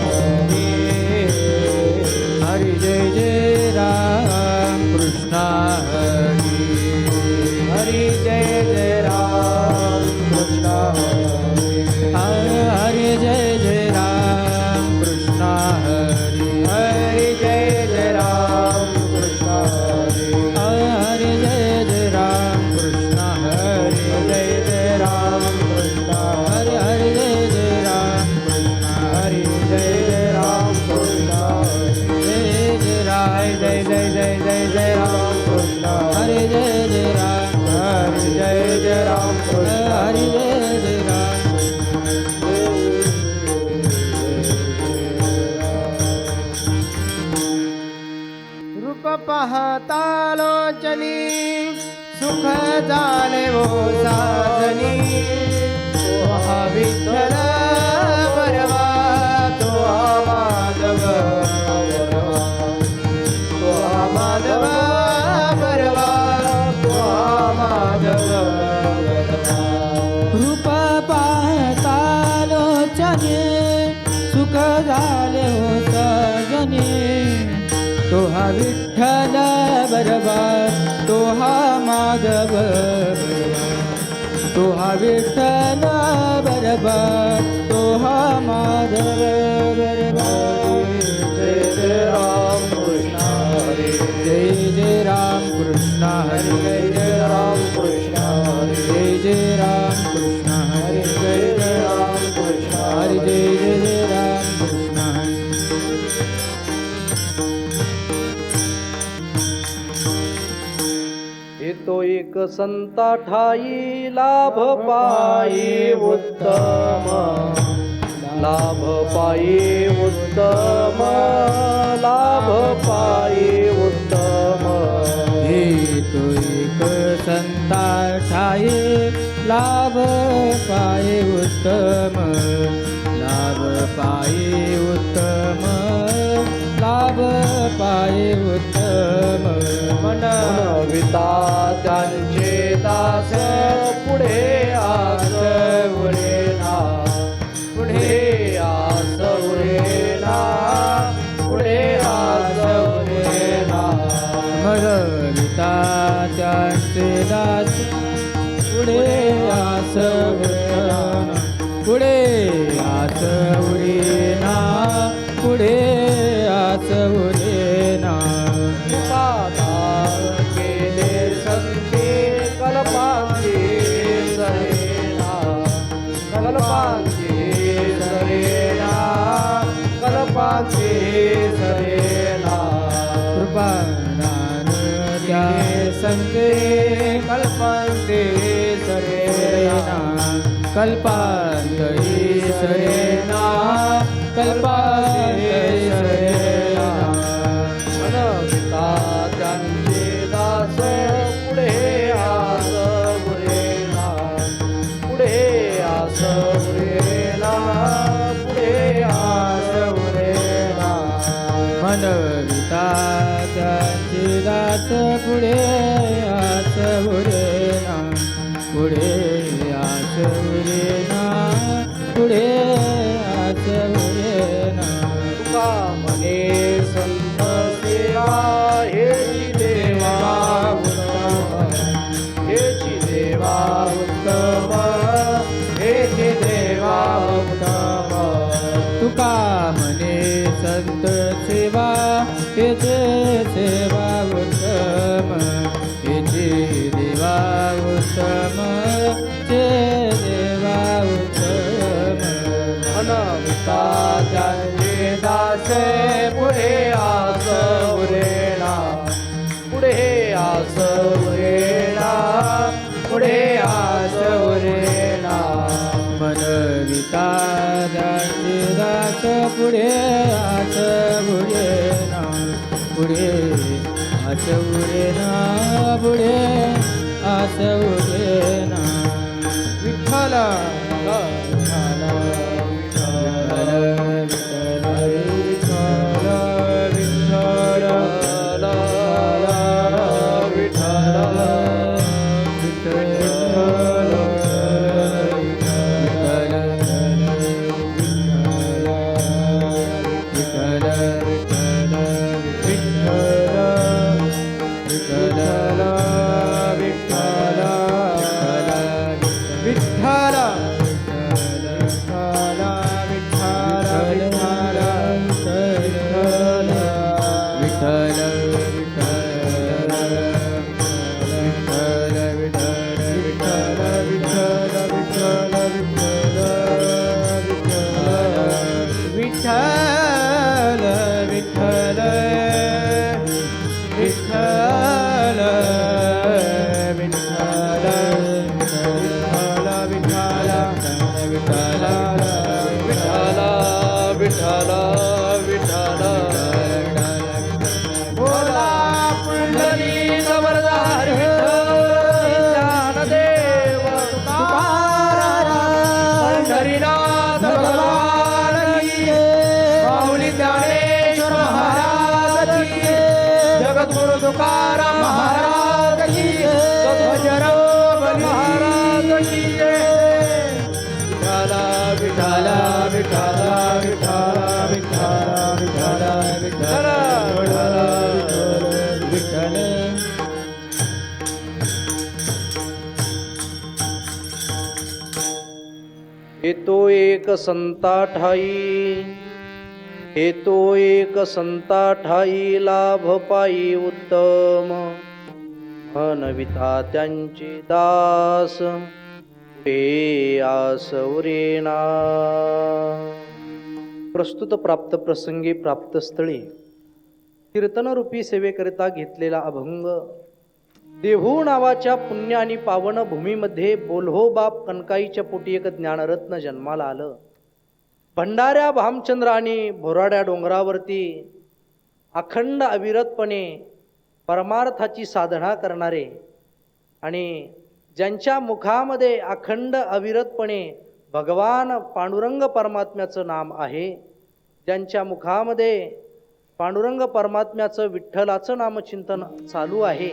हरी हरी जय जय राम कृष्ण हरी हरी जय जय राम कृष्ण हरी जय जय राम कृष्ण हरी हरी जय जय राम कृष्ण हरी हरी जय जय राम कृष्ण हरी जय जय राम कृष्ण हरी हरी जय जय राम कृष्ण हरी जय जय राम कृष्ण जय जय राम जय जय जय जय जय राम कृष्ण हरी जय जय राम हरी जय जय राम कृष्ण हरी जय जय राम रूप पाहता लोचनी सुख झाले वो साजनी तो हा विठ्ठल बरवा तो हा माधव बरवा तो हा माधव बरवा तो हा माधव बरवा रूप पाहता लोचनी सुख झाले हो साजनी तो हा विठ्ठल बरवा तो हा माधव बरवा तो हा विठ्ठल बरवा तो हा माधव बरवा जय जय राम कृष्ण हरी जय जय राम कृष्ण हरी जय जय राम कृष्ण हरी जय जय राम कृष्ण हरी जय जय राम कृष्ण हरी जय जय राम कृष्ण हरी येतो एक संता ठाई लाभ पायी उत्तम लाभ पायी उत्तम लाभ पायी उत्तम हेतु एक संता ठाई लाभ पाये उत्तम लाभ पाये उत्तम लाभ पाये उत्तम मनविता त्यांचे दास पुढे आस उरेना पुढे आस उरेना पुढे आस उरेना मनविता त्यांचे दास पुढे आस उरेना पुढे आस उरेना पुढे आस उरेना केले संते कल्पांचे सरेना कल्पांचे सरेना कल्पांचे सरेना कृपादान त्या संते कल्पांते सरेना कल्पांतरी सरेना कल्पांतरी सरेना मनविता त्यांचे दास पुढे आस उरेना पुढे आस उरेना पुढे आस उरेना मनविता त्यांचे दास पुढे आस उरेना पुढे आस उरेना पुढे आस उरेना तुका म्हणे संत सेवा हेची देवा उत्तम हेची देवा उत्तम हेची देवा उत्तम तुका म्हणे संत सेवा हेचे सेवा उत्तम हेचे देवा उत्तम चे देवा उत्तम मनविता त्यांचे दास पुढे आस उरेना पुढे आस उरेना पुढे आस उरेना मनविता त्यांचे दास पुढे आस उरेना पुढे आस उरेना पुढे आस उरेना विठ्ठल विठ्ठल विठ्ठल विठ्ठल बोला पुंडलिक वरदार विठ्ठल ज्ञानदेव तुकाराम पंढरीनाथ भगवान की माऊली ज्ञानेश्वर महाराज की जगद्गुरु तुकाराम महाराज की सद्भजराम महाराज की विठ्ठल विठ्ठल विठ्ठल विठ्ठल विठ्ठल विठ्ठल विठ्ठल येतो एक संता ठाई येतो एक संता ठाई लाभ पायी उत्तम म्हणविता त्यांचे दास हे आसवरेना. प्रस्तुत प्राप्त प्रसंगी प्राप्त स्थळी कीर्तनरूपी सेवेकरिता घेतलेला अभंग देहू नावाच्या पुण्य आणि पावन भूमीमध्ये बोल्हो बाप कनकाईच्या पोटी एक ज्ञानरत्न जन्माला आलं. भंडाऱ्या भामचंद्र आणि भोराड्या डोंगरावरती अखंड अविरतपणे परमार्थाची साधना करणारे आणि ज्यांच्या मुखामध्ये अखंड अविरतपणे भगवान पांडुरंग परमात्म्याचं नाम आहे, ज्यांच्या मुखामध्ये पांडुरंग परमात्म्याचं विठ्ठलाचं नामचिंतन चालू आहे,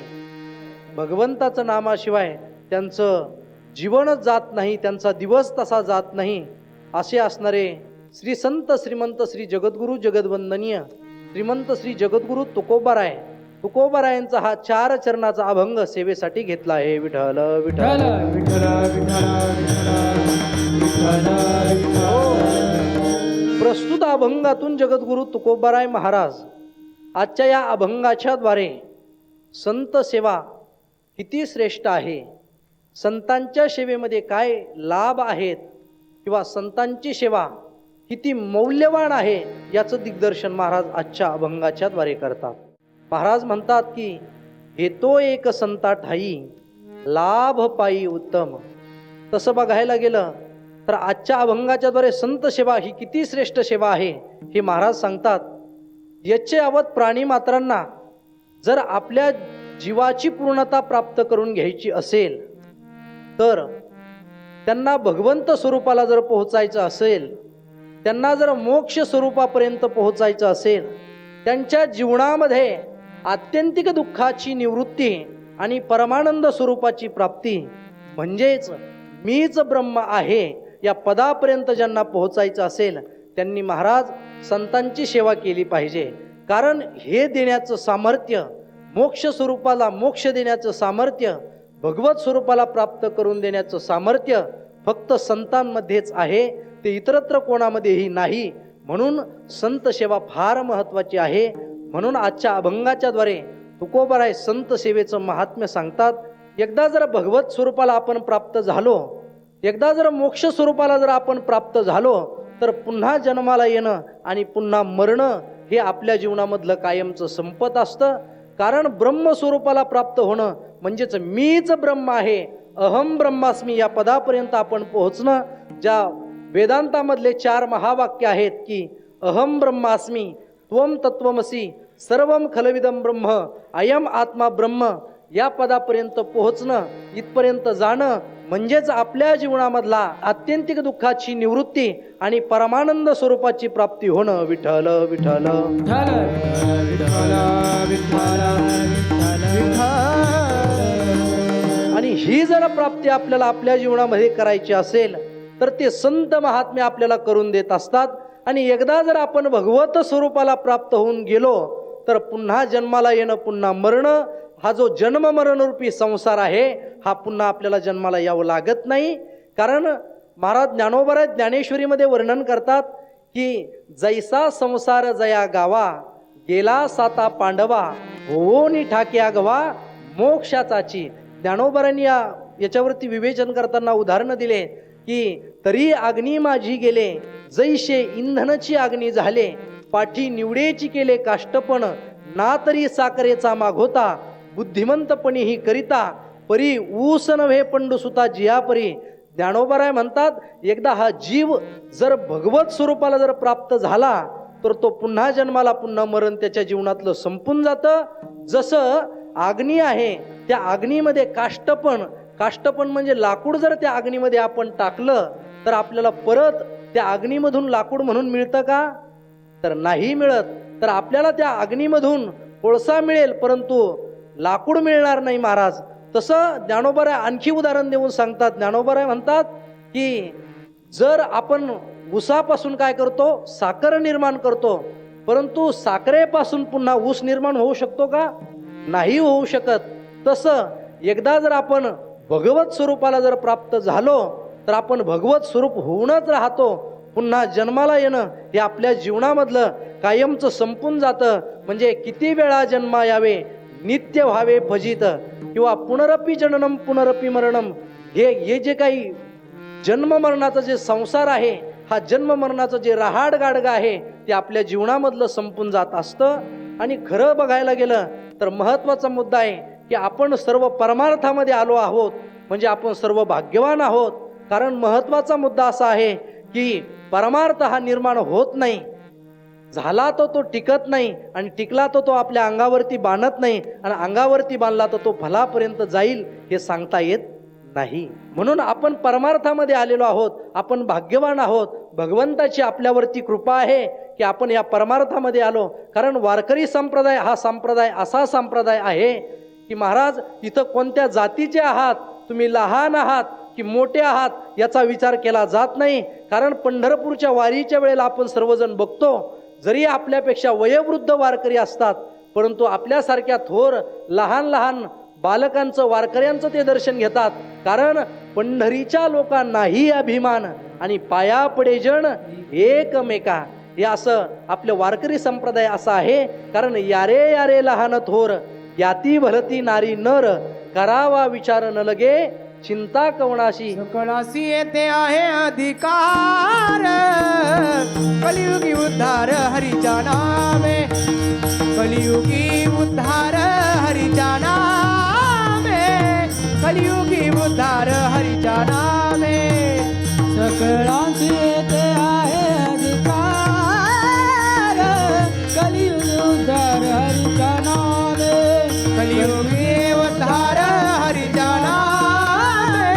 भगवंताचं नामाशिवाय त्यांचं जीवनच जात नाही, त्यांचा दिवस तसा जात नाही, असे असणारे श्री संत श्रीमंत श्री जगद्गुरु जगद्वंदनीय श्रीमंत श्री जगद्गुरु तुकोबाराय तुकोबारायांचा हा 4 चरणाचा अभंग सेवेसाठी घेतला आहे. विठ्ठल विठ्ठल प्रस्तुत अभंगातून जगद्गुरु तुकोबाराय महाराज आजच्या या अभंगाच्या द्वारे संत सेवा किती श्रेष्ठ आहे, संतांच्या सेवेमध्ये काय लाभ आहेत किंवा संतांची सेवा किती मौल्यवान आहे याचं दिग्दर्शन महाराज आजच्या अभंगाच्या द्वारे करतात. महाराज म्हणतात की हेतो एक संता ठाई लाभ पायी उत्तम. तसं बघायला गेलं तर आजच्या अभंगाच्या द्वारे संत सेवा ही किती श्रेष्ठ सेवा आहे हे महाराज सांगतात. याचे यावत प्राणी मात्रांना जर आपल्या जीवाची पूर्णता प्राप्त करून घ्यायची असेल तर त्यांना भगवंत स्वरूपाला जर पोहोचायचं असेल, त्यांना जर मोक्ष स्वरूपापर्यंत पोहोचायचं असेल, त्यांच्या जीवनामध्ये आत्यंतिक दुःखाची निवृत्ती आणि परमानंद स्वरूपाची प्राप्ती म्हणजेच मीच ब्रह्म आहे या पदापर्यंत ज्यांना पोहोचायचं असेल त्यांनी महाराज संतांची सेवा केली पाहिजे. कारण हे देण्याचं सामर्थ्य, मोक्ष स्वरूपाला मोक्ष देण्याचं सामर्थ्य, भगवत स्वरूपाला प्राप्त करून देण्याचं सामर्थ्य फक्त संतांमध्येच आहे, ते इतरत्र कोणामध्येही नाही. म्हणून संत सेवा फार महत्त्वाची आहे. म्हणून आजच्या अभंगाच्या द्वारे तुकोबाराय संत सेवेचं महात्म्य सांगतात. एकदा जर भगवत स्वरूपाला आपण प्राप्त झालो, एकदा जर मोक्ष स्वरूपाला जर आपण प्राप्त झालो तर पुन्हा जन्माला येणं आणि पुन्हा मरणं हे आपल्या जीवनामधलं कायमचं संपत असतं. कारण ब्रह्मस्वरूपाला प्राप्त होणं म्हणजेच मीच ब्रह्म आहे, अहम ब्रह्मास्मी या पदापर्यंत आपण पोहोचणं. ज्या वेदांतामधले 4 महावाक्य आहेत की अहम ब्रह्मास्मी, त्वम तत्वमसी, सर्वम खलविदम ब्रह्म, अयम आत्मा ब्रह्म या पदापर्यंत पोहोचणं, इथपर्यंत जाणं म्हणजेच आपल्या जीवनामधला आत्यंतिक दुःखाची निवृत्ती आणि परमानंद स्वरूपाची प्राप्ती होणं. विठ्ठल विठ्ठल आणि ही जर प्राप्ती आपल्याला आपल्या जीवनामध्ये करायची असेल तर ते संत महात्मे आपल्याला करून देत असतात. आणि एकदा जर आपण भगवत स्वरूपाला प्राप्त होऊन गेलो तर पुन्हा जन्माला येणं, पुन्हा मरणं, हा जो जन्म मरणरूपी संसार आहे हा पुन्हा आपल्याला जन्माला यावं लागत नाही. कारण महाराज ज्ञानोबा ज्ञानेश्वरीमध्ये वर्णन करतात की जैसा संसार जया गावा, गेला साता पांडवा, होनी ठाक्या गवा मोक्षाचाची. ज्ञानोबारांनी याच्यावरती विवेचन करताना उदाहरणं दिले की तरी अग्नी माझी गेले, जैसे इंधनची अग्नी झाले, पाठी निवडेची केले काष्टपण, ना तरी साखरेचा मागोता, बुद्धिमंतपणी ही करिता, परी ऊस नव्हे पंडुसुता जियापरी, ज्ञानोबराय म्हणतात एकदा हा जीव जर भगवत स्वरूपाला जर प्राप्त झाला तर तो पुन्हा जन्माला पुन्हा मरण त्याच्या जीवनातलं संपून जातं. जसं अग्नी आहे, त्या अग्नीमध्ये काष्टपण म्हणजे लाकूड जर त्या अग्नीमध्ये आपण टाकलं तर आपल्याला परत त्या अग्नीमधून लाकूड म्हणून मिळतं का? तर नाही मिळत. तर आपल्याला त्या अग्नीमधून कोळसा मिळेल परंतु लाकूड मिळणार नाही महाराज. तसं ज्ञानोबराय आणखी उदाहरण देऊन सांगतात. ज्ञानोबराय म्हणतात की जर आपण ऊसापासून काय करतो, साखर निर्माण करतो, परंतु साखरेपासून पुन्हा ऊस निर्माण होऊ शकतो का? नाही होऊ शकत. तसं एकदा जर आपण भगवत स्वरूपाला जर प्राप्त झालो तर आपण भगवत स्वरूप होऊनच राहतो. पुन्हा जन्माला येणं हे आपल्या जीवनामधलं कायमचं संपून जातं. म्हणजे किती वेळा जन्मा यावे नित्य व्हावे फजित, किंवा पुनरपी जननम पुनरपी मरणम, हे जे काही जन्म मरणाचा जे संसार आहे, हा जन्म मरणाचं जे रहाड गाडगा आहे ते आपल्या जीवनामधलं संपून जात असतं. आणि खरं बघायला गेलं तर महत्वाचा मुद्दा आहे की आपण सर्व परमार्थामध्ये आलो आहोत, म्हणजे आपण सर्व भाग्यवान आहोत. कारण महत्वाचा मुद्दा असा आहे की परमार्थ हा निर्माण होत नाही, झाला तो टिकत नाही, आणि टिकला तो आपल्या अंगावरती बांधत नाही, आणि अंगावरती बांधला तो फलापर्यंत जाईल हे सांगता येत नाही. म्हणून आपण परमार्थामध्ये आलेलो आहोत, आपण भाग्यवान आहोत. भगवंताची आपल्यावरती कृपा आहे की आपण या परमार्थामध्ये आलो. कारण वारकरी संप्रदाय हा संप्रदाय असा संप्रदाय आहे की महाराज इथं कोणत्या जातीचे आहात, तुम्ही लहान आहात की मोठे आहात याचा विचार केला जात नाही. कारण पंढरपूरच्या वारीच्या वेळेला आपण सर्वजण बघतो, जरी आपल्यापेक्षा वयोवृद्ध वारकरी असतात परंतु आपल्यासारख्या थोर लहान लहान बालकांचं वारकऱ्यांचं ते दर्शन घेतात. कारण पंढरीच्या लोकांनाही अभिमान आणि पाया पडे जण एकमेका, हे असं आपलं वारकरी संप्रदाय असा आहे. कारण यारे यारे लहान थोर याती भलती नारी नर, करावा विचार न लगे चिंता कवणाशी. सकळासी येथे आहे अधिकार, कलियुगी उद्धार हरीच्या नामे, कलियुगी उद्धार हरीच्या नामे, कलियुगी उद्धार हरीच्या नामे. सकळासी येथे आहे अधिकार, कलियुगी उद्धार हरीच्या नामे, कलियुगी उद्धार हरीच्या नामे,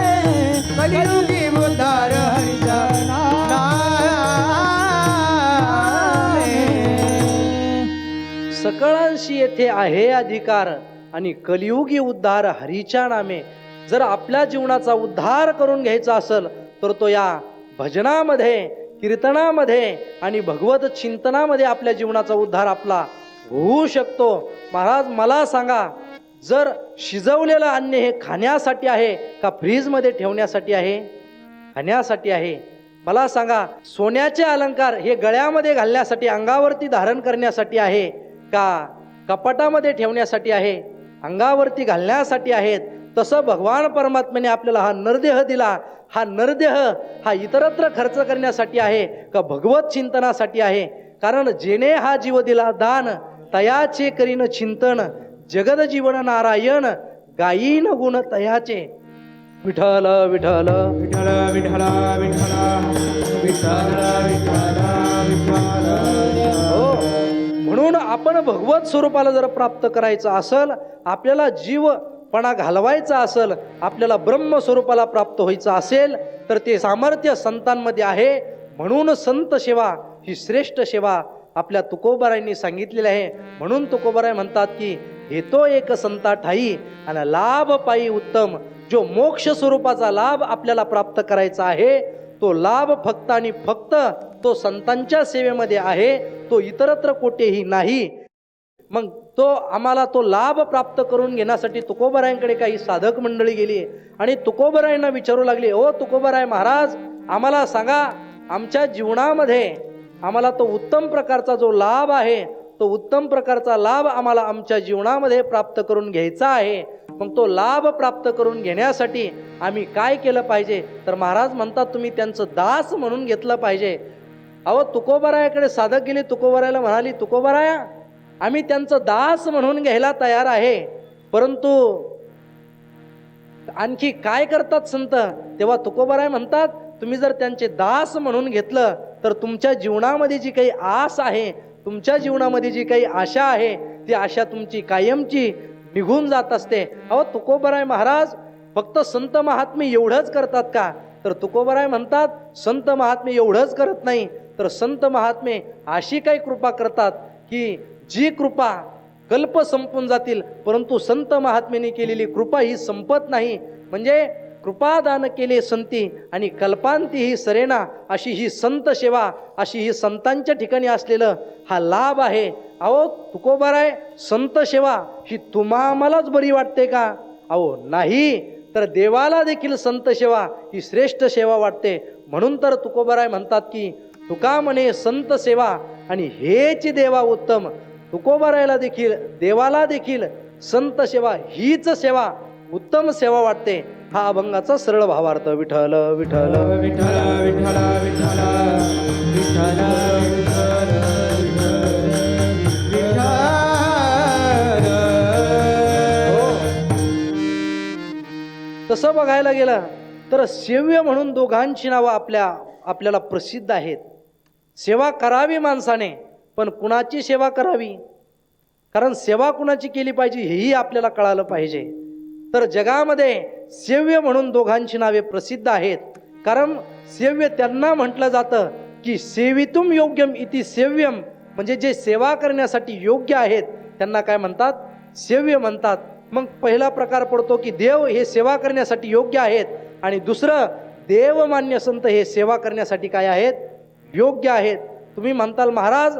कलियुगी उद्धार हरीच्या नामे. सकळांशी येथे आहे अधिकार आणि कलियुगी उद्धार हरीच्या नामे. जर आपल्या जीवनाचा उद्धार करून घ्यायचा असेल तर तो या भजनामध्ये, कीर्तनामध्ये आणि भगवत चिंतनामध्ये आपल्या जीवनाचा उद्धार आपला होऊ शकतो. महाराज मला सांगा, जर शिजवलेलं अन्न हे खाण्यासाठी आहे का फ्रीजमध्ये ठेवण्यासाठी आहे? खाण्यासाठी आहे. मला सांगा, सोन्याचे अलंकार हे गळ्यामध्ये घालण्यासाठी, अंगावरती धारण करण्यासाठी आहे का कपाटामध्ये ठेवण्यासाठी आहे? अंगावरती घालण्यासाठी आहेत. तसं भगवान परमात्म्याने आपल्याला हा नरदेह दिला. हा नरदेह हा इतरत्र खर्च करण्यासाठी आहे का भगवत चिंतनासाठी आहे? कारण जेणे हा जीव दिला दान, तयाचे करीन चिंतन, जगद जीवन नारायण, गायीन गुण तयाचे. विठ्ठल विठ्ठल विठ्ठल विठ्ठल विठ्ठल विठ्ठल विठ्ठल विठ्ठल. हो, म्हणून आपण भगवत स्वरूपाला जर प्राप्त करायचं असेल, आपल्याला जीवपणा घालवायचा असेल, आपल्याला ब्रह्म स्वरूपाला प्राप्त व्हायचं असेल तर ते सामर्थ्य संतांमध्ये आहे. म्हणून संत सेवा ही श्रेष्ठ सेवा आपल्या तुकोबारायांनी सांगितलेली आहे. म्हणून तुकोबाराय म्हणतात की हेतो एक संता ठाई आणि लाभ पायी उत्तम. जो मोक्ष स्वरूपाचा लाभ आपल्याला प्राप्त करायचा आहे तो लाभ फक्त आणि फक्त तो संतांच्या सेवेमध्ये आहे, तो इतरत्र कोठेही नाही. मग तो आम्हाला तो लाभ प्राप्त करून घेण्यासाठी तुकोबारायांकडे काही साधक मंडळी गेली आणि तुकोबारायांना विचारू लागली, ओ तुकोबाराय महाराज, आम्हाला सांगा, आमच्या जीवनामध्ये आम्हाला तो उत्तम प्रकारचा जो लाभ आहे, तो उत्तम प्रकारचा लाभ आम्हाला आमच्या जीवनामध्ये प्राप्त करून घ्यायचा आहे. मग तो लाभ प्राप्त करून घेण्यासाठी आम्ही काय केलं पाहिजे? तर महाराज म्हणतात, तुम्ही त्यांचं दास म्हणून घेतलं पाहिजे. अहो, तुकोबारायाकडे साधक गेले. तुकोबारायाला म्हणाली, तुकोबाराया, आम्ही त्यांचं दास म्हणून घ्यायला तयार आहे, परंतु आणखी काय करतात संत? तेव्हा तुकोबाराय म्हणतात, तुम्ही जर त्यांचे दास म्हणून घेतलं तर तुमच्या जीवनामध्ये जी काही आस आहे, तुमच्या जीवनामध्ये जी काही आशा आहे, ती आशा तुमची कायमची निघून जात असते. अहो तुकोबाराय महाराज फक्त संत महात्मे एवढंच करतात का? तर तुकोबाराय म्हणतात, संत महात्मे एवढंच करत नाही, तर संत महात्मे अशी काही कृपा करतात की जी कृपा कल्प संपून जातील, परंतु संत महात्मेने केलेली कृपा ही संपत नाही. म्हणजे कृपादान केले संती आणि कल्पांती ही सरेना, अशी ही संत सेवा, अशी ही संतांच्या ठिकाणी असलेलं हा लाभ आहे. अहो तुकोबाराय, संत सेवा ही तुम्हालाच बरी वाटते का? अहो नाही, तर देवाला देखील संत सेवा ही श्रेष्ठ सेवा वाटते. म्हणून तर तुकोबाराय म्हणतात की तुका म्हणे संत सेवा आणि हेच देवा उत्तम. तुकोबारायला देखील, देवाला देखील संत सेवा हीच सेवा उत्तम सेवा वाटते. हा अभंगाचा सरळ भावार्थ. विठ्ठल विठ्ठल विठ्ठल विठ्ठल विठ्ठल विठ्ठल तसं बघायला गेलं तर सेव्य म्हणून दोघांची नावं आपल्याला प्रसिद्ध आहेत. सेवा करावी माणसाने, पण कुणाची सेवा करावी? कारण सेवा कुणाची केली पाहिजे हेही आपल्याला कळालं पाहिजे. तर जगामध्ये सेव्य म्हणून दोघांची नावे प्रसिद्ध आहेत. कारण सेव्य त्यांना म्हटलं जातं की सेवितुम योग्यम इति सेव्यम, म्हणजे जे सेवा करण्यासाठी योग्य आहेत त्यांना काय म्हणतात? सेव्य म्हणतात. मग पहिला प्रकार पडतो की देव हे सेवा करण्यासाठी योग्य आहेत, आणि दुसरं देवमान्य संत हे सेवा करण्यासाठी काय आहेत? योग्य आहेत. तुम्ही म्हणताल महाराज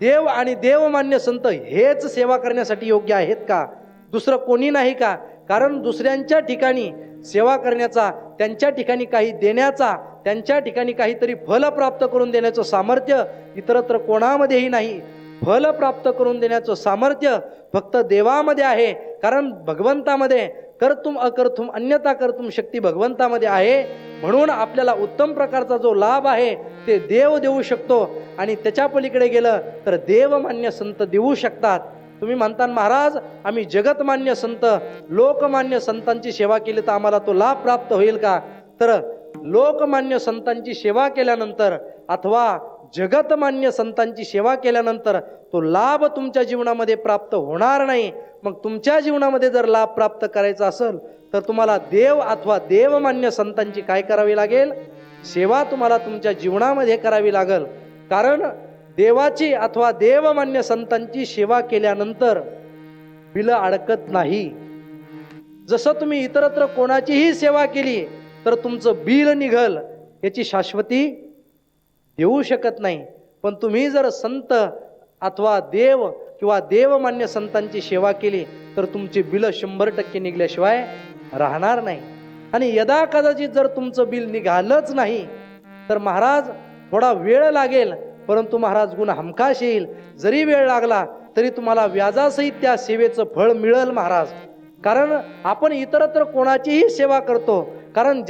देव आणि देवमान्य संत हेच सेवा करण्यासाठी योग्य आहेत का? दुसरं कोणी नाही का? कारण दुसऱ्यांच्या ठिकाणी सेवा करण्याचा, त्यांच्या ठिकाणी काही देण्याचा, त्यांच्या ठिकाणी काहीतरी फल प्राप्त करून देण्याचं सामर्थ्य इतरत्र कोणामध्येही नाही. फल प्राप्त करून देण्याचं सामर्थ्य फक्त देवामध्ये आहे. कारण भगवंतामध्ये कर्तुम अकर्तुम अन्यथा कर्तुम शक्ती भगवंतामध्ये आहे. म्हणून आपल्याला उत्तम प्रकारचा जो लाभ आहे ते देव देऊ शकतो, आणि त्याच्या पलीकडे गेलं तर देवमान्य संत देऊ शकतात. तुम्ही म्हणता महाराज आम्ही जगतमान्य संत, लोकमान्य संतांची सेवा केली तर आम्हाला तो लाभ प्राप्त होईल का? तर लोकमान्य संतांची सेवा केल्यानंतर अथवा जगतमान्य संतांची सेवा केल्यानंतर तो लाभ तुमच्या जीवनामध्ये प्राप्त होणार नाही. मग तुमच्या जीवनामध्ये जर लाभ प्राप्त करायचा असेल तर तुम्हाला देव अथवा देवमान्य संतांची काय करावी लागेल? सेवा तुम्हाला तुमच्या जीवनामध्ये करावी लागेल. कारण देवाची अथवा देवमान्य संतांची सेवा केल्यानंतर बिल अडकत नाही. जसं तुम्ही इतरत्र कोणाचीही सेवा केली तर तुमचं बिल निघल याची शाश्वती देऊ शकत नाही. पण तुम्ही जर संत अथवा देव किंवा देवमान्य संतांची सेवा केली तर तुमची बिल 100% निघल्याशिवाय राहणार नाही. आणि यदा कदाचित जर तुमचं बिल निघालंच नाही तर महाराज थोडा वेळ लागेल, परंतु महाराज गुण हमखास येईल. जरी वेळ लागला तरी तुम्हाला व्याजासहित त्या सेवेचं फळ मिळेल महाराज. कारण आपण इतरत्र कोणाचीही सेवा करतो, कारण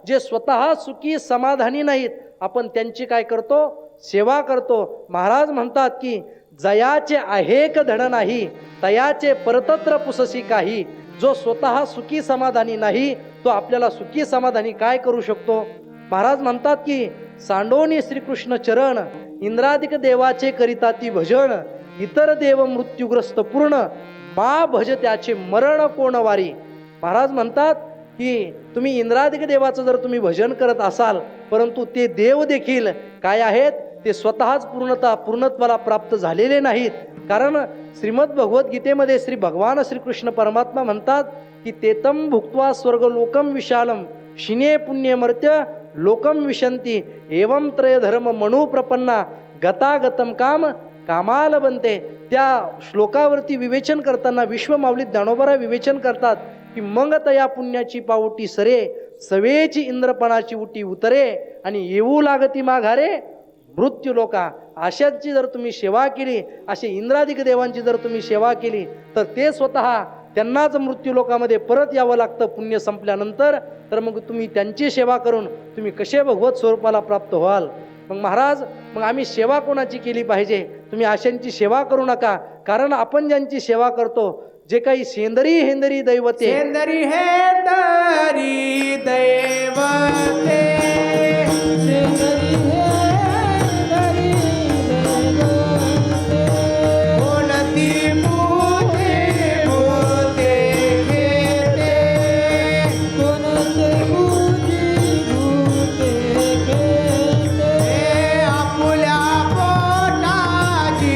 जे स्वतः सुखी समाधानी नाहीत आपण त्यांची काय करतो? सेवा करतो. महाराज म्हणतात की जयाचे आहेक धड नाही, तयाचे परतत्र पुससी काही. जो स्वतः सुखी समाधानी नाही तो आपल्याला सुखी समाधानी काय करू शकतो? महाराज म्हणतात की सांडोनी श्रीकृष्ण चरण, इंद्रादिक देवाचे करिता ती भजन. इतर देव मृत्यूग्रस्त पूर्ण, मा भज त्याचे मरण कोण वारी. महाराज म्हणतात की तुम्ही इंद्रादिक देवाचं जर तुम्ही भजन करत असाल, परंतु ते देव देखील काय आहेत? ते स्वतःच पूर्णत्वाला प्राप्त झालेले नाहीत. कारण श्रीमद भगवद्गीतेमध्ये श्री भगवान श्रीकृष्ण परमात्मा म्हणतात की तेतम भुक्त्वा स्वर्ग लोकम विशालम शिने पुण्यमर्त्य लोकम विशंती एवं त्रय धर्म मनू प्रपन्ना गतागतम काम कामाला बनते. त्या श्लोकावरती विवेचन करताना विश्वमाऊली ज्ञानोबराय विवेचन करतात की मग तया पुण्याची पावटी सरे, सवेची इंद्रपणाची उटी उतरे, आणि येऊ लागती माघारे मृत्यू लोका. अशांची जर तुम्ही सेवा केली, असे इंद्रादिक देवांची जर तुम्ही सेवा केली तर ते स्वतः त्यांनाच मृत्यू लोकामध्ये परत यावं लागतं पुण्य संपल्यानंतर. तर मग तुम्ही त्यांची सेवा करून तुम्ही कसे भगवत स्वरूपाला प्राप्त व्हाल? मग महाराज मग आम्ही सेवा कोणाची केली पाहिजे? तुम्ही अशांची सेवा करू नका. कारण आपण ज्यांची सेवा करतो, जे काही सेंदरी हेंदरी दैवते सेंदरी हेंदरी दैवते सेंदरी हेंदरी दैवते कोणती पूजे भूते घेते कोणते पूजी भूते घेते आपुल्या पोटाची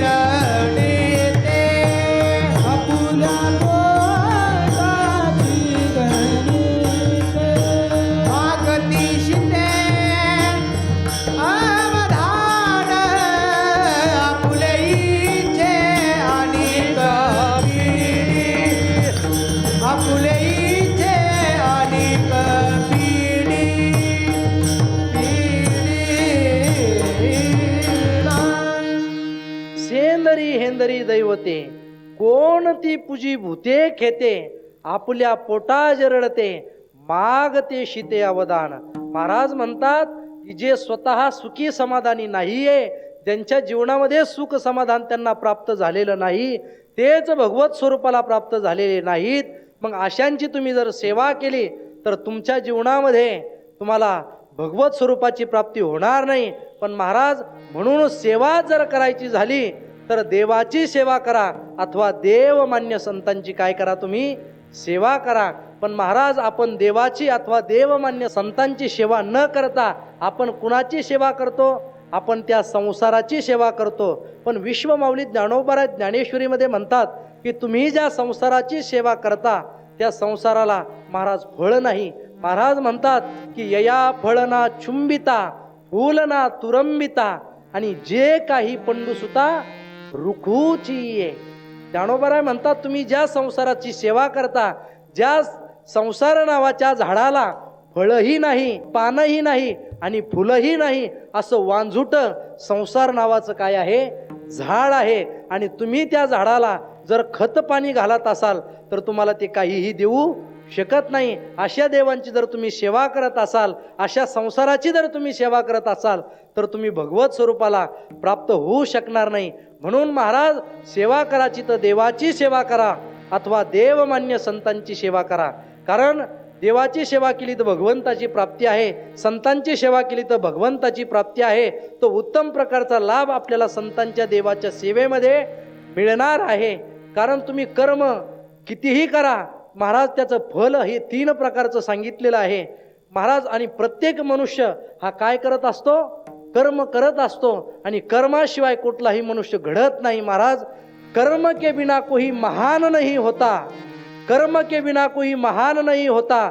रडीते आपुल्या पोटाची गणिते भागती शिंदे अवधान आपुले इच्छे आणि कपिडी आपुले इच्छे आणि कपिडी सेंदरी हेंदरी दैवते कोणती पूजी भूते खेते आपल्या पोटा जरडते मागते शिते अवदान. महाराज म्हणतात की जे स्वतः सुखी समाधानी नाहीये, ज्यांच्या जीवनामध्ये सुख समाधान त्यांना प्राप्त झालेलं नाही, तेच भगवत स्वरूपाला प्राप्त झालेले नाहीत. मग अशांची तुम्ही जर सेवा केली तर तुमच्या जीवनामध्ये तुम्हाला भगवत स्वरूपाची प्राप्ती होणार नाही. पण महाराज म्हणून सेवा जर करायची झाली तर देवाची सेवा करा अथवा देवमान्य संतांची काय करा, तुम्ही सेवा करा. पण महाराज आपण देवाची अथवा देवमान्य संतांची सेवा न करता आपण कुणाची सेवा करतो? आपण त्या संसाराची सेवा करतो. पण विश्वमाऊली ज्ञानोबा ज्ञानेश्वरीमध्ये म्हणतात की तुम्ही ज्या संसाराची सेवा करता त्या संसाराला महाराज फळ नाही. महाराज म्हणतात की यया फळना चुंबिता फूलना तुरंबिता आणि जे काही पंडुसुता रुखूची ये. ज्ञानोबा म्हणतात तुम्ही ज्या संसाराची सेवा करता, ज्या संसार नावाच्या झाडाला फळही नाही, पानही नाही आणि फुलंही नाही, असं वांझुट संसार नावाचं काय आहे, झाड आहे. आणि तुम्ही त्या झाडाला जर खत पाणी घालत असाल तर तुम्हाला ते काहीही देऊ शकत नाही. अशा देवांची जर तुम्ही सेवा करत असाल, अशा संसाराची जर तुम्ही सेवा करत असाल तर तुम्ही भगवत स्वरूपाला प्राप्त होऊ शकणार नाही. म्हणून महाराज सेवा करायची तर देवाची सेवा करा अथवा देवमान्य संतांची सेवा करा. कारण देवाची सेवा केली तर भगवंताची प्राप्ती आहे, संतांची सेवा केली तर भगवंताची प्राप्ती आहे. तो उत्तम प्रकारचा लाभ आपल्याला संतांच्या देवाच्या सेवेमध्ये मिळणार आहे. कारण तुम्ही कर्म कितीही करा महाराज, त्याचं फल हे 3 प्रकारचं सांगितलेलं आहे महाराज. आणि प्रत्येक मनुष्य हा काय करत असतो, कर्म करत असतो. आणि कर्माशिवाय कुठलाही मनुष्य घडत नाही महाराज. कर्म के बिना कोई महान नहीं होता, कर्म के बिना कोई महान नहीं होता.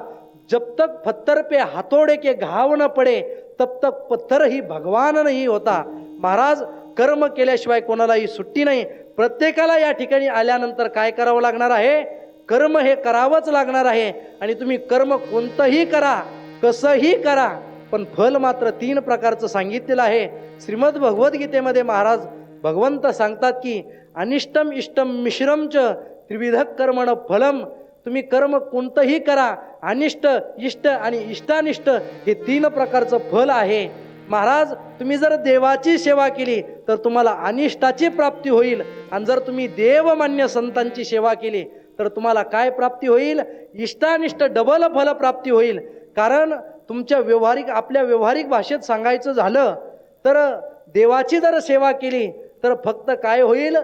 जब तक पत्थर पे हाथोड़े के घाव न पडे तब तक पत्थर ही भगवान नहीं होता. महाराज कर्म केल्याशिवाय कोणालाही सुट्टी नाही. प्रत्येकाला या ठिकाणी आल्यानंतर काय करावं लागणार आहे, कर्म हे करावंच लागणार आहे. आणि तुम्ही कर्म कोणतंही करा, कसंही करा, पण फल मात्र 3 प्रकारचं सांगितलेलं आहे. श्रीमद भगवद्गीतेमध्ये महाराज भगवंत सांगतात की अनिष्टम इष्टम मिश्रम च त्रिविध कर्मण फलम. तुम्ही कर्म कोणतंही करा, अनिष्ट इष्ट आणि इष्टानिष्ट हे 3 प्रकारचं फल आहे. महाराज तुम्ही जर देवाची सेवा केली तर तुम्हाला अनिष्टाची प्राप्ती होईल. आणि जर तुम्ही देवमान्य संतांची सेवा केली तर तुम्हाला काय प्राप्ती होईल, इष्टानिष्ट डबल फल प्राप्ती होईल. कारण तुमच्या आपल्या व्यावहारिक भाषेत सांगायचं झालं तर देवाची जर सेवा केली तर फक्त काय होईल,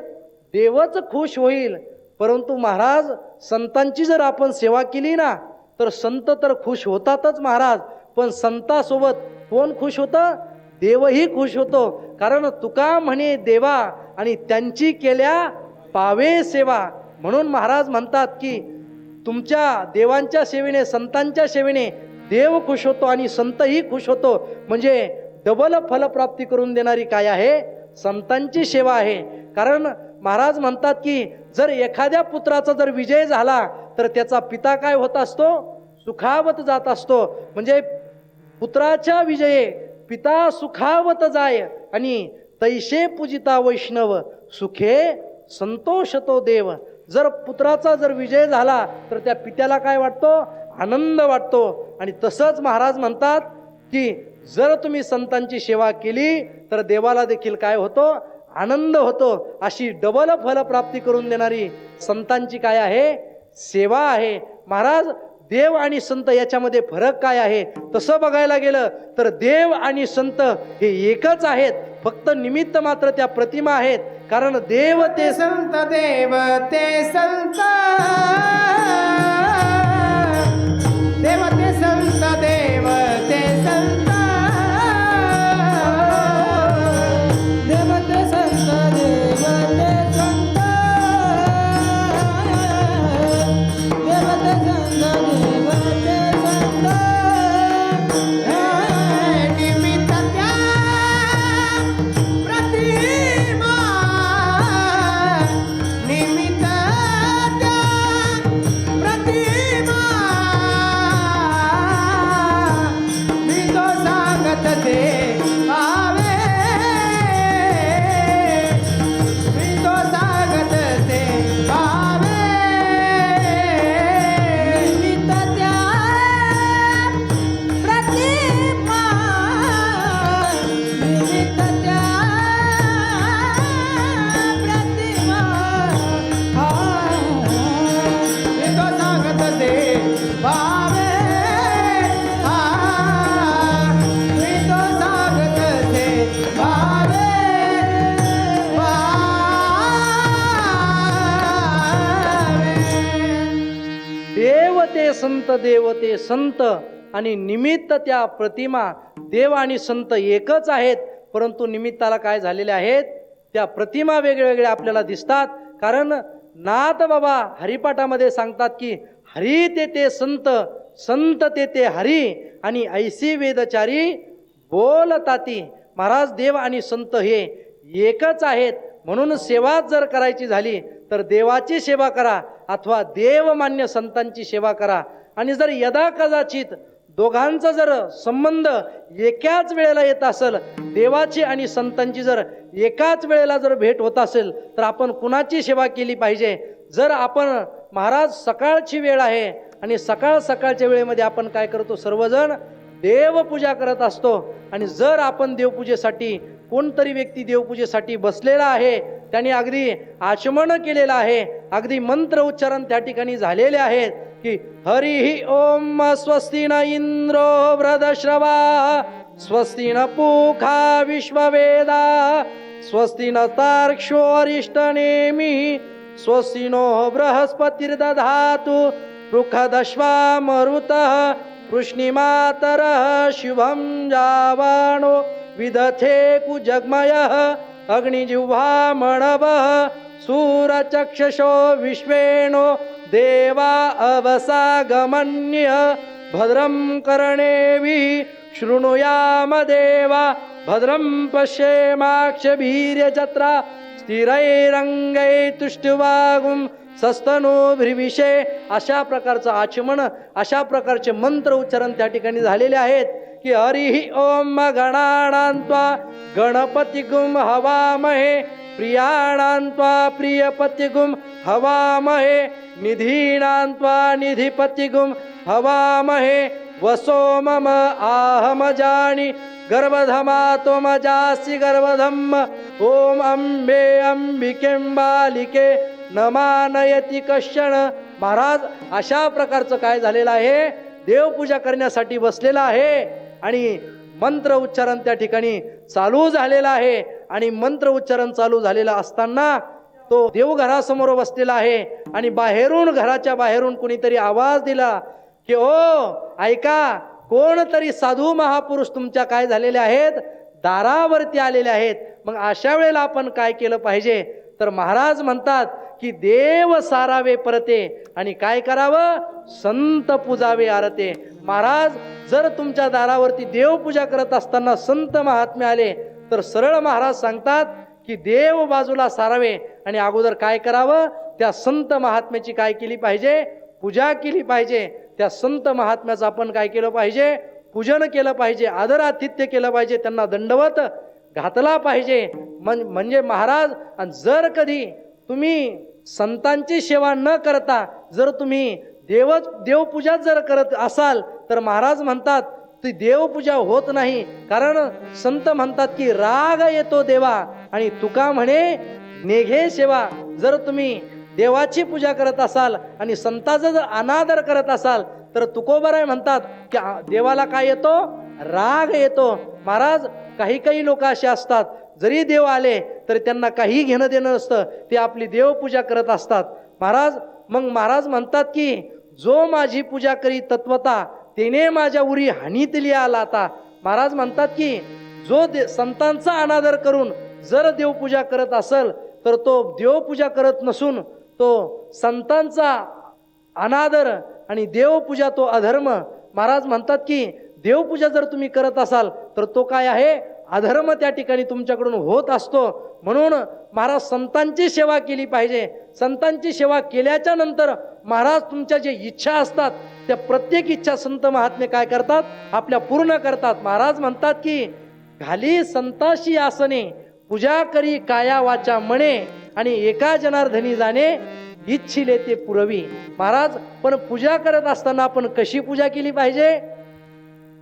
देवच खुश होईल. परंतु महाराज संतांची जर आपण सेवा केली ना तर संत तर खुश होतातच महाराज. पण संतासोबत कोण खुश होतं, देवही खुश होतो. कारण तुका म्हणे देवा आणि त्यांची केल्या पावे सेवा. म्हणून महाराज म्हणतात की तुमच्या देवांच्या सेवेने, संतांच्या सेवेने देव खुश होतो आणि संतही खुश होतो. म्हणजे डबल फलप्राप्ती करून देणारी काय आहे, संतांची सेवा आहे. कारण महाराज म्हणतात की जर एखाद्या पुत्राचा जर विजय झाला तर त्याचा पिता काय होत असतो, सुखावत जात असतो. म्हणजे पुत्राच्या विजये पिता सुखावत जाय आणि तैसे पूजिता वैष्णव सुखे संतोषतो देव. जर पुत्राचा जर विजय झाला तर त्या पित्याला काय वाटतो, आनंद वाटतो. आणि तसंच महाराज म्हणतात की जर तुम्ही संतांची सेवा केली तर देवाला देखील काय होतो, आनंद होतो अशी डबल फलप्राप्ती करून देणारी संतांची काय आहे? सेवा आहे. महाराज देव आणि संत याच्यामध्ये फरक काय आहे? तसं बघायला गेलं तर देव आणि संत हे एकच आहेत, फक्त निमित्त मात्र त्या प्रतिमा आहेत. कारण देव ते संत देव ते संत, देव ते संत, देव ते संत, देव ते संत, देव ते संत, देव ते संत, देव ते संत. निमित्त त्या प्रतिमा, निमित्त त्या प्रतिमा, मी तो सांगत ते आवे, मी तो सांगत ते आवे. निमित्त त्या प्रतिमा, निमित्त त्या प्रतिमा, मी तो सांगत ते भावे, मी तो सांगत ते भावे, देव ते संत, देव ते संत आणि निमित्त त्या प्रतिमा. देव आणि संत एकच आहेत, परंतु निमित्ताला काय झालेले आहेत? त्या प्रतिमा वेगळ्या आपल्याला दिसतात. कारण नाथ बाबा हरिपाठामध्ये सांगतात की हरी ते संत, संत ते हरी आणि ऐसी वेदचारी बोलताती. महाराज देव आणि संत हे एकच आहेत. म्हणून सेवा जर करायची झाली तर देवाची सेवा करा अथवा देवमान्य संतांची सेवा करा. आणि जर यदा कदाचित दोघांचा जर संबंध एकाच वेळेला येत असेल, देवाची आणि संतांची जर एकाच वेळेला जर भेट होत असेल, तर आपण कुणाची सेवा केली पाहिजे? जर आपण महाराज सकाळची वेळ आहे आणि सकाळच्या वेळेमध्ये आपण काय करतो? सर्वजण देवपूजा करत असतो. आणि जर आपण देवपूजेसाठी कोणतरी व्यक्ती देवपूजेसाठी बसलेला आहे, त्याने अगदी आचमन केलेलं आहे, अगदी मंत्र उच्चारण त्या ठिकाणी झालेले आहेत की हरिः ओम स्वस्ति न इंद्रो वृधश्रवा, स्वस्ति न पूषा विश्ववेदा, स्वस्ति न तार्क्ष्यो अरिष्टनेमिः, स्वस्ति नो बृहस्पतिर्दधातु पृखदश्वा मरुतः, कृष्णिमातरः शुभं जावाणो विदथे कुजग्मयः, अग्निजिह्वा मणवः सूरचक्षुषो विश्वेनो देवा अवसागमन्य, भद्रं कर्णेभिः शृणुयाम देवा, भद्रं पश्येमाक्षभिर्यजत्रा, स्थिरैरङ्गैः तुष्टुवागुं सस्तनोभिर्विषे. अशा प्रकारचं आचमन, अशा प्रकारचे मंत्र उच्चारण त्या ठिकाणी झालेले आहेत की हरिः ओम गणानान्त्वा गणपतिगुं हवामहे, प्रियाणान्त्वा प्रियपतिगुं हवामहे, निधीनान्त्वा निधिपतिगुं हवामहे, वसो मम आहमजानि गर्भधमा त्वमजासि गर्भधम्, ओम अंबे अंबिकें बालिके नमानयति कश्चन. महाराज अशा प्रकारचं काय झालेलं आहे? देवपूजा करण्यासाठी बसलेला आहे आणि मंत्र उच्चारण त्या ठिकाणी चालू झालेला आहे. आणि मंत्र उच्चारण चालू झालेला असताना तो देवघरासमोर बसलेला आहे आणि बाहेरून, घराच्या बाहेरून कुणीतरी आवाज दिला की ओ ऐका, कोणतरी साधू महापुरुष तुमच्या काय झालेले आहेत? दारावरती आलेले आहेत. मग अशा वेळेला आपण काय केलं पाहिजे? तर महाराज म्हणतात की देव सारावे परते आणि काय करावं? संत पूजावे आरते. महाराज जर तुमच्या दारावरती देवपूजा करत असताना संत महात्मे आले तर सरळ महाराज सांगतात की देव बाजूला सारावे आणि अगोदर काय करावं? त्या संत महात्म्याची काय केली पाहिजे? पूजा केली पाहिजे. त्या संत महात्म्याचं आपण काय केलं पाहिजे? पूजन केलं पाहिजे, आदरातिथ्य केलं पाहिजे, त्यांना दंडवत घातला पाहिजे. म्हणजे महाराज, जर कधी तुम्ही संतांची सेवा न करता जर तुम्ही देवपूजा जर करत असाल तर महाराज म्हणतात ती देवपूजा होत नाही. कारण संत म्हणतात की राग येतो देवा, आणि तुका म्हणे नेघे सेवा. जर तुम्ही देवाची पूजा करत असाल आणि संतांचा जर अनादर करत असाल तर तुकोबराय म्हणतात की देवाला काय येतो? राग येतो. महाराज, काही लोक असे असतात, जरी देव आले तरी त्यांना काही घेणं देणं नसतं, ते आपली देवपूजा करत असतात. मग महाराज म्हणतात की जो माझी पूजा करी तत्वता तेने माझ्या उरी हानीतली आला. आता महाराज म्हणतात की जो संतांचा अनादर करून जर देवपूजा करत असेल तर तो देवपूजा करत नसून तो संतांचा अनादर आणि देवपूजा तो अधर्म. महाराज म्हणतात की देवपूजा जर तुम्ही करत असाल तर तो काय आहे? अधर्म त्या ठिकाणी तुमच्याकडून होत असतो. म्हणून महाराज संतांची सेवा केली पाहिजे. संतांची सेवा केल्याच्या नंतर महाराज तुमच्या जे इच्छा असतात त्या प्रत्येक इच्छा संत महात्मे काय करतात? आपल्या पूर्ण करतात. महाराज म्हणतात की घाली संताशी आसने पूजा करी काया वाचा मणे आणि एका जनार्दनी जाणे इच्छिले ते पुरवी. महाराज, पण पूजा करत असताना आपण कशी पूजा केली पाहिजे?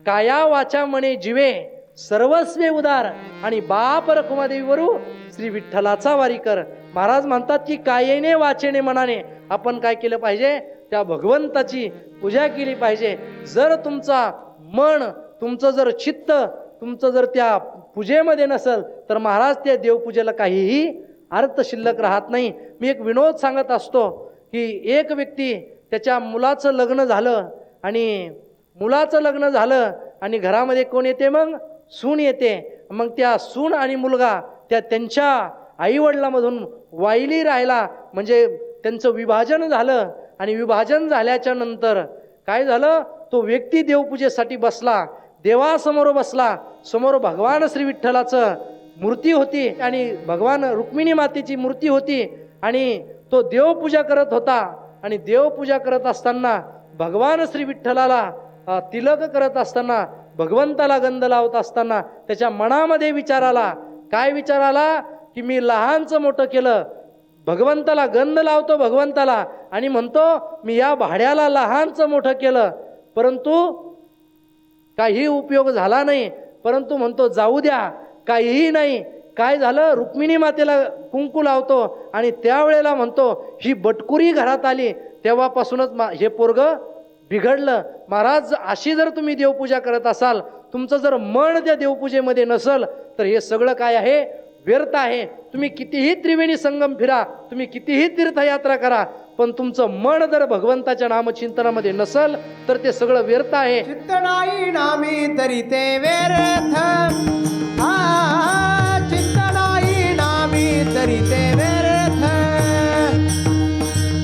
काया वाचा मणे जीवे सर्वस्वे उदार आणि बाप रखुमादेवीवरू श्री विठ्ठलाचा वारी कर. महाराज म्हणतात की कायेने वाचेने मनाने आपण काय केलं पाहिजे? त्या भगवंताची पूजा केली पाहिजे. जर तुमचा मन, तुमचं जर चित्त, तुमचं जर त्या पूजेमध्ये नसेल तर महाराज त्या देवपूजेला काहीही अर्थ शिल्लक राहत नाही. मी एक विनोद सांगत असतो की एक व्यक्ती त्याच्या मुलाचं लग्न झालं आणि घरामध्ये कोण येते? मग सून येते. मग त्या सून आणि मुलगा त्यांच्या आईवडिलांमधून वाईली राहिला, म्हणजे त्यांचं विभाजन झालं. आणि विभाजन झाल्याच्या नंतर काय झालं? तो व्यक्ती देवपूजेसाठी बसला, देवासमोर बसला. समोर भगवान श्री विठ्ठलाचं मूर्ती होती आणि भगवान रुक्मिणी मातेची मूर्ती होती आणि तो देवपूजा करत होता. आणि देवपूजा करत असताना भगवान श्री विठ्ठलाला तिलक करत असताना, भगवंताला गंध लावत असताना त्याच्या मनामध्ये विचार आला. काय विचार आला? की मी लहानचं मोठं केलं, भगवंताला गंध लावतो भगवंताला आणि म्हणतो मी या भाड्याला लहानचं मोठं केलं, परंतु काही उपयोग झाला नाही. परंतु म्हणतो जाऊ द्या, काहीही नाही. काय झालं? रुक्मिणी मातेला कुंकू लावतो आणि त्यावेळेला म्हणतो ही बटकुरी घरात आली, तेव्हापासूनच हे पोरग बिघडलं. महाराज, अशी जर तुम्ही देवपूजा करत असाल, तुमचं जर मन त्या देवपूजेमध्ये नसल तर हे सगळं काय आहे? व्यर्थ आहे. तुम्ही कितीही त्रिवेणी संगम फिरा, तुम्ही कितीही तीर्थयात्रा करा, पण तुमचं मन जर भगवंताच्या नामचिंतनामध्ये नसल तर ते सगळं व्यर्थ आहे. चित्त नाही नामी तरी ते व्यर्थ. चित्त नाही नामी तरी ते व्यर्थ.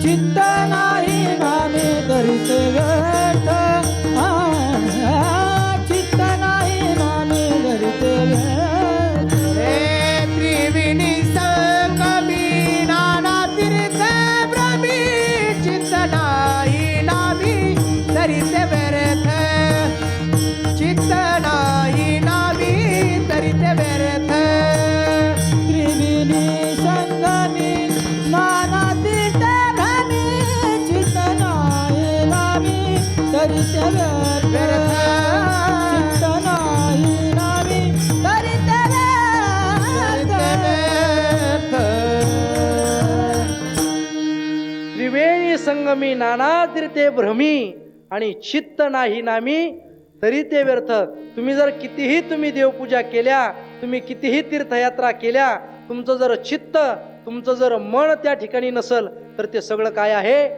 चित्त नाही नामे करीते व्यर्थ. चित्त नाही नामे करीते व्यर्थ. हे त्रिवेणी संगमी नाना तीर्थ भ्रमी. चित्त नाही नामी तरी ते व्यर्थ. चित्त नाही नामी तरी ते व्यर्थ. त्रिवेणी संगमी नाना तीर्थ भ्रमी. चित्त नाही नामी तरी ते व्यर्थ. चित्त नाही नामी तरी ते व्यर्थ. त्रिवेणी संगमी नाना तीर्थे भ्रमी आणि चित्त नाही नामी तरी ते व्यर्थ. तुम्ही जर कितीही तुम्ही देवपूजा केल्या, तुम्ही कितीही तीर्थयात्रा केल्या, तुमचं जर चित्त, तुमचं जर मन त्या ठिकाणी नसल तर ते सगळं काय आहे?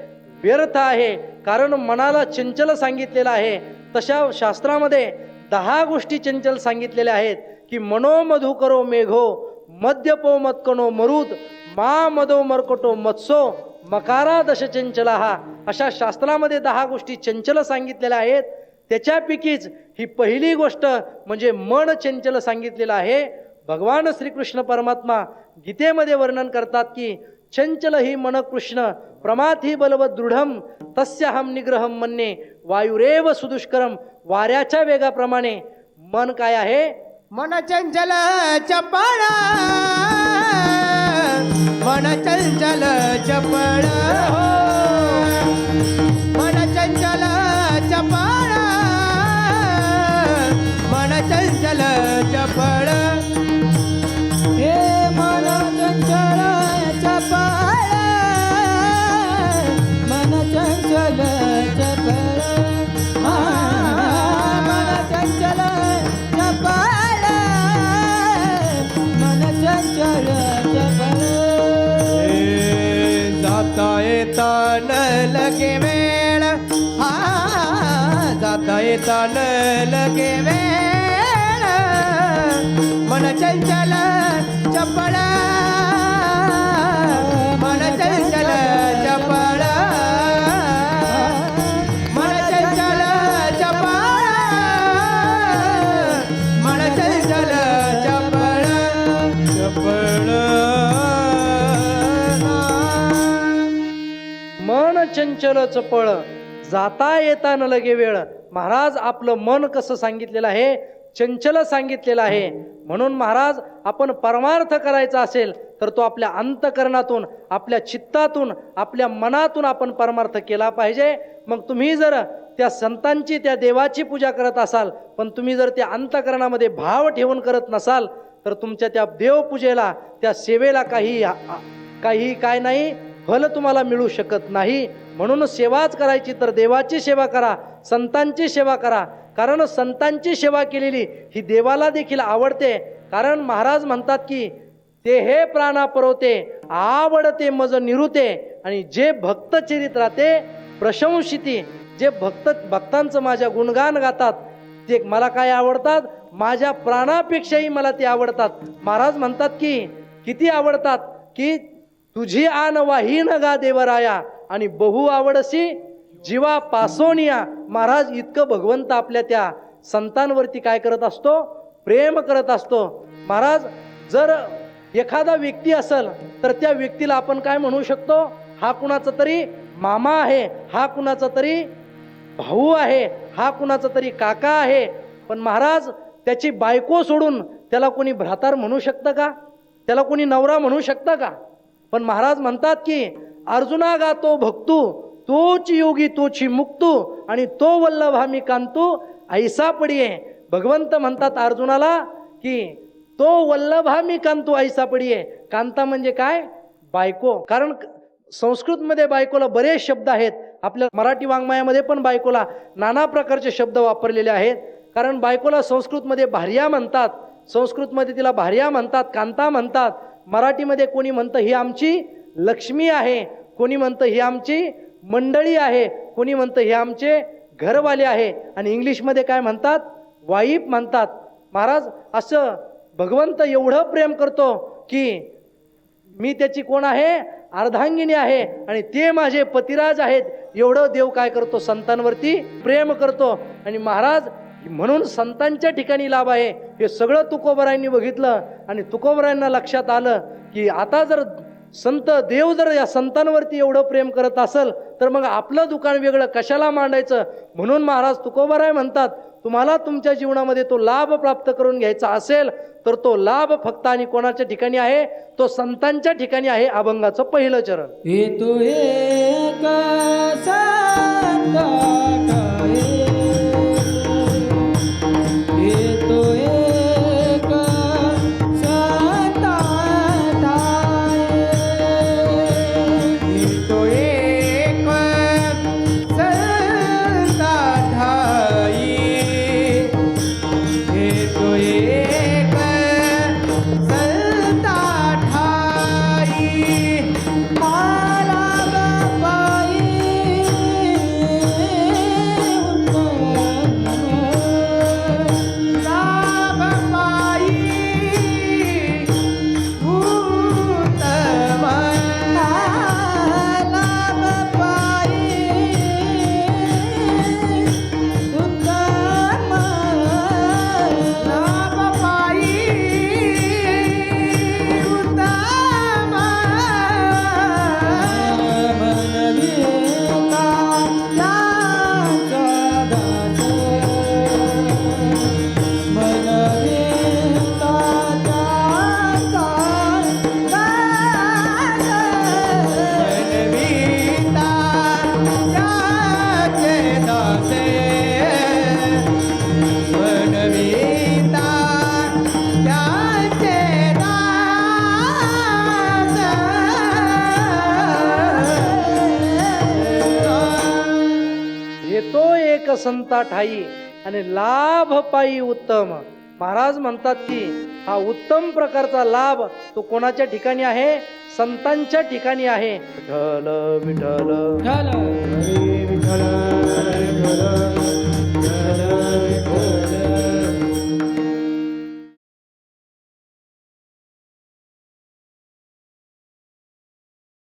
व्यर्थ आहे. कारण मनाला चंचल सांगितलेलं आहे. तशा शास्त्रामध्ये 10 गोष्टी चंचल सांगितलेल्या आहेत की मनो मधु करो मेघो मद्यपो मत्कनो मरुद मा मदो मरकटो मत्सो मकारा दश चंचला. हा अशा शास्त्रामध्ये 10 गोष्टी चंचल सांगितलेल्या आहेत. त्याच्यापैकीच ही पहिली गोष्ट म्हणजे मन चंचल सांगितलेलं आहे. भगवान श्रीकृष्ण परमात्मा गीतेमध्ये वर्णन करतात की चंचल ही मन कृष्ण प्रमाथी बलवत दृढम तस्याहम निग्रहम मन्ये वायुरेव सुदुष्करम. वाऱ्याच्या वेगाप्रमाणे मन काय आहे? मन चंचल चपळ. मन चंचल चपळ. मन चंचल चपळ. मन चंचल चपळ. हे चंचल चपळ जाता येता न लगे वेळ हा जाता येता न लगे वेळ मन चंचल चपळ मन चंचल चपळ मन चंचल चपळ मन चंचल चपळ चपळ मन चंचल चपळ जाता येता न लगे वेळ. महाराज आपलं मन कसं सांगितलेलं आहे, चंचल सांगितलेलं आहे. म्हणून महाराज आपण परमार्थ करायचा असेल तर तो आपल्या अंतकरणातून, आपल्या चित्तातून, आपल्या मनातून आपण परमार्थ केला पाहिजे. मग तुम्ही जर त्या संतांची, त्या देवाची पूजा करत असाल, पण तुम्ही जर त्या अंतकरणामध्ये भाव ठेवून करत नसाल तर तुमच्या त्या देवपूजेला, त्या सेवेला काही काय नाही, फल तुम्हाला मिळू शकत नाही. म्हणून सेवाच करायची तर देवाची सेवा करा, संतांची सेवा करा. कारण संतांची सेवा केलेली ही देवाला देखील आवडते. कारण महाराज म्हणतात की ते हे प्राणा परवते आवडते मज निरुते. आणि जे भक्त चरित राहते प्रशंसिती, जे भक्तांचं माझ्या गुणगान गातात ते मला काय आवडतात, माझ्या प्राणापेक्षाही मला ते आवडतात. महाराज म्हणतात की किती आवडतात की तुझी आन वाहीन गा देवराया आणि बहु आवडसी जीवा पासोनिया. महाराज इतकं भगवंत आपल्या त्या संतांवरती काय करत असतो, प्रेम करत असतो. महाराज जर एखादा व्यक्ती असेल तर त्या व्यक्तीला आपण काय म्हणू शकतो, हा कुणाचा तरी मामा आहे, हा कुणाचा तरी भाऊ आहे, हा कुणाचा तरी काका आहे. पण महाराज त्याची बायको सोडून त्याला कोणी भ्रातार म्हणू शकतं का, त्याला कोणी नवरा म्हणू शकतं का. पण महाराज म्हणतात की अर्जुना गातो भक्तू तोच योगी तोची मुक्तू आणि तो वल्लभा मी कांतू ऐसा पडिये. भगवंत म्हणतात अर्जुनाला की तो वल्लभा मी कांतू ऐसा पडिये. कांता म्हणजे काय, बायको. कारण संस्कृतमध्ये बायकोला बरेच शब्द आहेत, आपल्या मराठी वाङ्मयामध्ये पण बायकोला नाना प्रकारचे शब्द वापरलेले आहेत. कारण बायकोला संस्कृतमध्ये भार्या म्हणतात, संस्कृतमध्ये तिला भार्या म्हणतात, कांता म्हणतात. मराठीमध्ये कोणी म्हणतं ही आमची लक्ष्मी आहे, कोणी म्हणतं ही आमची मंडळी आहे, कोणी म्हणतं हे आमचे घरवाले आहे. आणि इंग्लिशमध्ये काय म्हणतात, वाईफ म्हणतात. महाराज असं भगवंत एवढं प्रेम करतो की मी त्याची कोण आहे, अर्धांगिनी आहे आणि ते माझे पतिराज आहेत. एवढं देव काय करतो, संतांवरती प्रेम करतो. आणि महाराज म्हणून संतांच्या ठिकाणी लाभ आहे. हे सगळं तुकोबरायांनी बघितलं आणि तुकोबरायांना लक्षात आलं की आता जर संत देव जर या संतांवरती एवढं प्रेम करत असेल तर मग आपलं दुकान वेगळं कशाला मांडायचं. म्हणून महाराज तुकोबराय म्हणतात तुम्हाला तुमच्या जीवनामध्ये तो लाभ प्राप्त करून घ्यायचा असेल तर तो लाभ फक्त आणि कोणाच्या ठिकाणी आहे, तो संतांच्या ठिकाणी आहे. अभंगाचं पहिलं चरण. येतो एक संत ठाई, येतो एक संत ठाई, येतो एक संत ठाई, येतो एक संत ठाई. मला बाई लाभ पायी उत्तम, लाभ पायी उत्तम, लाभ पायी उत्तम. मनविता याचा दास, मनविता त्याचा दास. मनविता त्याचे दासे, मनविता त्याचे दास. येतो एक संता ठाई आणि लाभ पायी उत्तम. महाराज म्हणतात की हा उत्तम प्रकारचा लाभ तो कोणाच्या ठिकाणी आहे? संतांच्या ठिकाणी आहे. विठ्ठल विठ्ठल विठ्ठल हरी विठ्ठल हरी विठ्ठल विठ्ठल